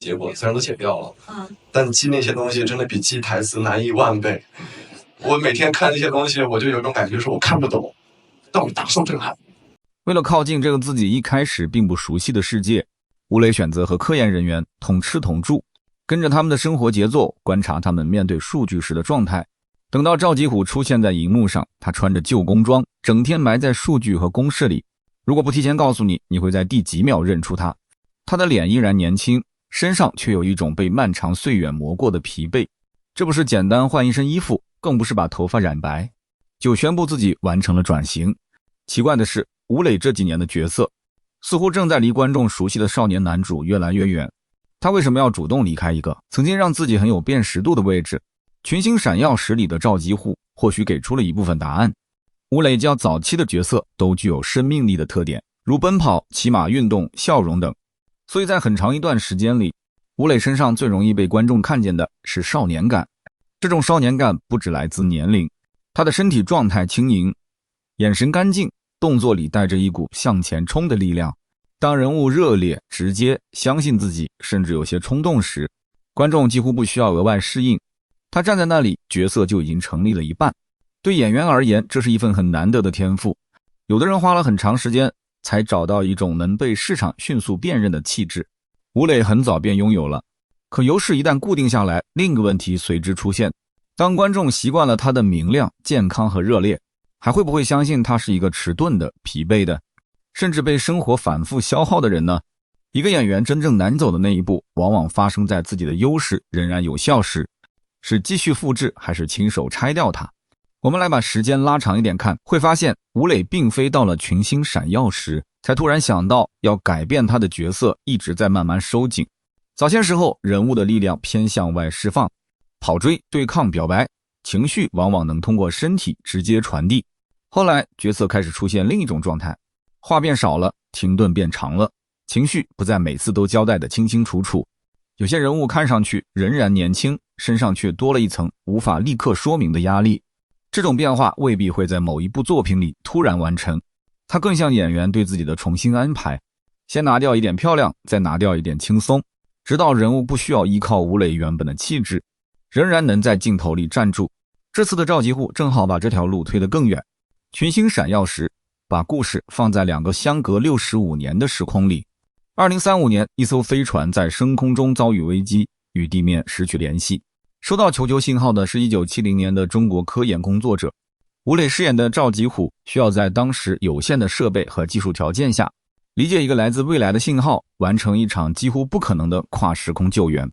结果虽然都剪掉了，但记那些东西真的比记台词难1万倍。我每天看那些东西，我就有一种感觉，说我看不懂，但我大受震撼。为了靠近这个自己一开始并不熟悉的世界，吴磊选择和科研人员同吃同住，跟着他们的生活节奏，观察他们面对数据时的状态。等到赵吉虎出现在荧幕上，他穿着旧工装，整天埋在数据和公式里。如果不提前告诉你，你会在第几秒认出他。他的脸依然年轻，身上却有一种被漫长岁月磨过的疲惫。这不是简单换一身衣服，更不是把头发染白，就宣布自己完成了转型。奇怪的是，吴磊这几年的角色似乎正在离观众熟悉的少年男主越来越远。他为什么要主动离开一个曾经让自己很有辨识度的位置？群星闪耀时里的赵吉虎或许给出了一部分答案。吴磊较早期的角色都具有生命力的特点，如奔跑、骑马、运动、笑容等，所以在很长一段时间里，吴磊身上最容易被观众看见的是少年感。这种少年感不只来自年龄，他的身体状态轻盈，眼神干净，动作里带着一股向前冲的力量。当人物热烈、直接、相信自己，甚至有些冲动时，观众几乎不需要额外适应，他站在那里，角色就已经成立了一半。对演员而言，这是一份很难得的天赋。有的人花了很长时间才找到一种能被市场迅速辨认的气质，吴磊很早便拥有了。可优势一旦固定下来，另一个问题随之出现。当观众习惯了他的明亮、健康和热烈，还会不会相信他是一个迟钝的、疲惫的，甚至被生活反复消耗的人呢？一个演员真正难走的那一步，往往发生在自己的优势仍然有效时，是继续复制还是亲手拆掉它？我们来把时间拉长一点看，会发现吴磊并非到了群星闪耀时才突然想到要改变他的角色，一直在慢慢收紧。早些时候，人物的力量偏向外释放，跑追、对抗、表白，情绪往往能通过身体直接传递。后来角色开始出现另一种状态，话变少了，停顿变长了，情绪不再每次都交代得清清楚楚。有些人物看上去仍然年轻，身上却多了一层无法立刻说明的压力。这种变化未必会在某一部作品里突然完成，它更像演员对自己的重新安排，先拿掉一点漂亮，再拿掉一点轻松，直到人物不需要依靠吴磊原本的气质，仍然能在镜头里站住。这次的赵吉虎正好把这条路推得更远。群星闪耀时，把故事放在两个相隔65年的时空里。2035年，一艘飞船在升空中遭遇危机，与地面失去联系。收到求救信号的是1970年的中国科研工作者。吴磊饰演的赵吉虎需要在当时有限的设备和技术条件下，理解一个来自未来的信号，完成一场几乎不可能的跨时空救援。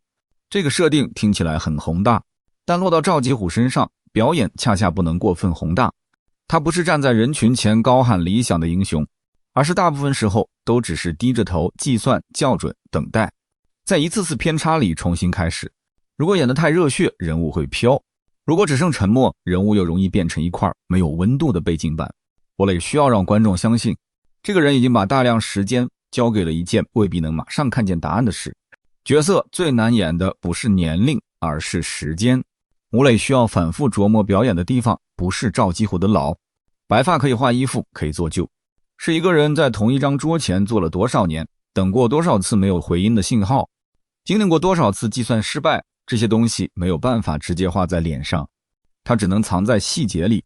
这个设定听起来很宏大，但落到赵吉虎身上，表演恰恰不能过分宏大。他不是站在人群前高喊理想的英雄，而是大部分时候都只是低着头计算、校准、等待，在一次次偏差里重新开始。如果演得太热血，人物会飘；如果只剩沉默，人物又容易变成一块没有温度的背景板。吴磊需要让观众相信，这个人已经把大量时间交给了一件未必能马上看见答案的事。角色最难演的不是年龄，而是时间。吴磊需要反复琢磨表演的地方，不是赵吉虎的老。白发可以画衣服，可以做旧，是一个人在同一张桌前坐了多少年，等过多少次没有回音的信号，经历过多少次计算失败，这些东西没有办法直接画在脸上，它只能藏在细节里。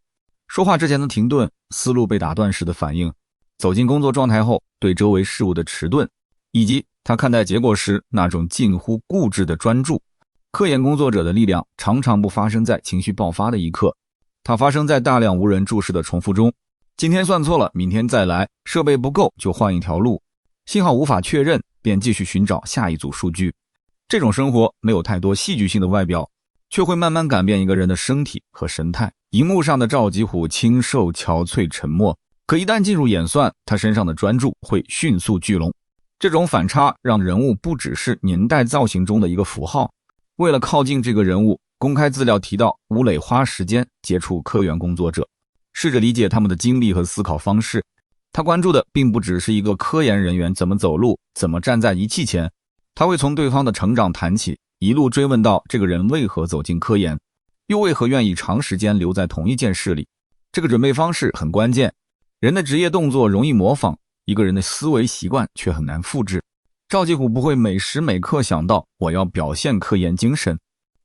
说话之前的停顿，思路被打断时的反应，走进工作状态后对周围事物的迟钝，以及他看待结果时那种近乎固执的专注。科研工作者的力量常常不发生在情绪爆发的一刻，它发生在大量无人注视的重复中。今天算错了，明天再来，设备不够就换一条路，信号无法确认，便继续寻找下一组数据。这种生活没有太多戏剧性的外表，却会慢慢改变一个人的身体和神态。荧幕上的赵吉虎清瘦、憔悴、沉默，可一旦进入演算，他身上的专注会迅速聚拢。这种反差让人物不只是年代造型中的一个符号。为了靠近这个人物，公开资料提到吴磊花时间接触科研工作者，试着理解他们的经历和思考方式。他关注的并不只是一个科研人员怎么走路，怎么站在仪器前，他会从对方的成长谈起，一路追问到这个人为何走进科研，又为何愿意长时间留在同一件事里。这个准备方式很关键，人的职业动作容易模仿，一个人的思维习惯却很难复制。赵继虎不会每时每刻想到我要表现科研精神，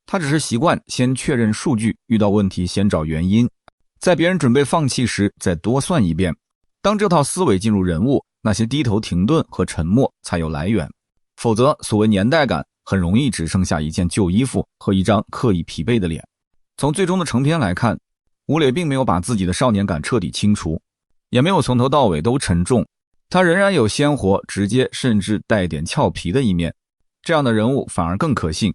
他只是习惯先确认数据，遇到问题先找原因，在别人准备放弃时再多算一遍。当这套思维进入人物，那些低头停顿和沉默才有来源，否则所谓年代感很容易只剩下一件旧衣服和一张刻意疲惫的脸。从最终的成片来看，吴磊并没有把自己的少年感彻底清除，也没有从头到尾都沉重，他仍然有鲜活、直接甚至带点俏皮的一面，这样的人物反而更可信。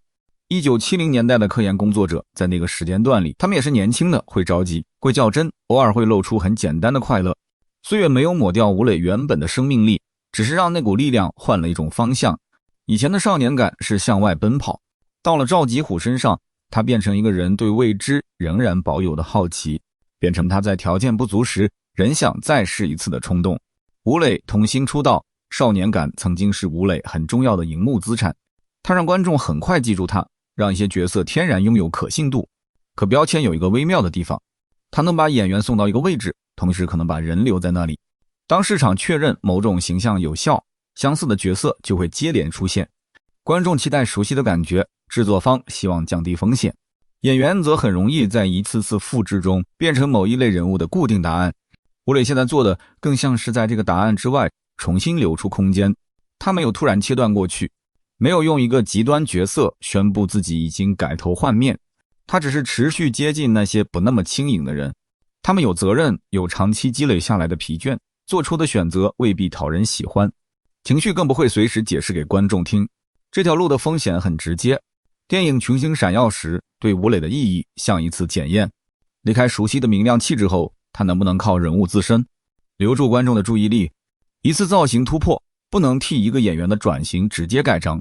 1970年代的科研工作者在那个时间段里，他们也是年轻的，会着急，会较真，偶尔会露出很简单的快乐。岁月没有抹掉吴磊原本的生命力，只是让那股力量换了一种方向。以前的少年感是向外奔跑，到了赵吉虎身上，他变成一个人对未知仍然保有的好奇，变成他在条件不足时仍想再试一次的冲动。吴磊童星出道，少年感曾经是吴磊很重要的荧幕资产，他让观众很快记住他，让一些角色天然拥有可信度。可标签有一个微妙的地方，他能把演员送到一个位置，同时可能把人留在那里。当市场确认某种形象有效，相似的角色就会接连出现，观众期待熟悉的感觉，制作方希望降低风险，演员则很容易在一次次复制中变成某一类人物的固定答案。吴磊现在做的更像是在这个答案之外重新留出空间，他没有突然切断过去，没有用一个极端角色宣布自己已经改头换面，他只是持续接近那些不那么轻盈的人，他们有责任，有长期积累下来的疲倦，做出的选择未必讨人喜欢，情绪更不会随时解释给观众听。这条路的风险很直接，电影群星闪耀时对吴磊的意义像一次检验，离开熟悉的明亮气质后，他能不能靠人物自身留住观众的注意力？一次造型突破不能替一个演员的转型直接盖章，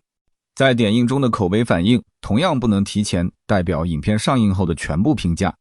在点映中的口碑反应同样不能提前代表影片上映后的全部评价。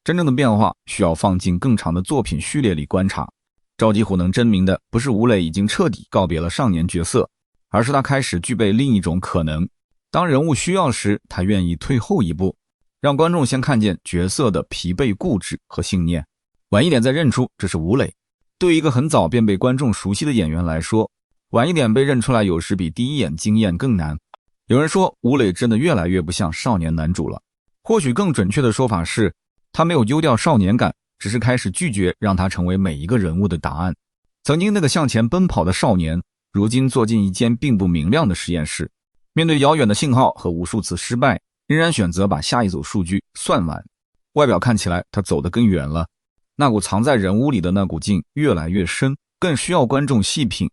真正的变化需要放进更长的作品序列里观察。赵继虎能证明的不是吴磊已经彻底告别了少年角色，而是他开始具备另一种可能。当人物需要时，他愿意退后一步，让观众先看见角色的疲惫固执和信念，晚一点再认出这是吴磊。对于一个很早便被观众熟悉的演员来说，晚一点被认出来有时比第一眼惊艳更难。有人说吴磊真的越来越不像少年男主了，或许更准确的说法是，他没有丢掉少年感，只是开始拒绝让他成为每一个人物的答案。曾经那个向前奔跑的少年，如今坐进一间并不明亮的实验室，面对遥远的信号和无数次失败，仍然选择把下一组数据算完。外表看起来他走得更远了，那股藏在人物里的那股劲越来越深，更需要观众细品。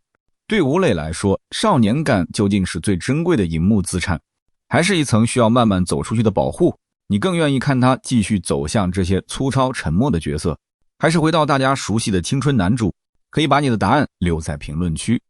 对吴磊来说，少年感究竟是最珍贵的荧幕资产，还是一层需要慢慢走出去的保护？你更愿意看他继续走向这些粗糙沉默的角色，还是回到大家熟悉的青春男主？可以把你的答案留在评论区。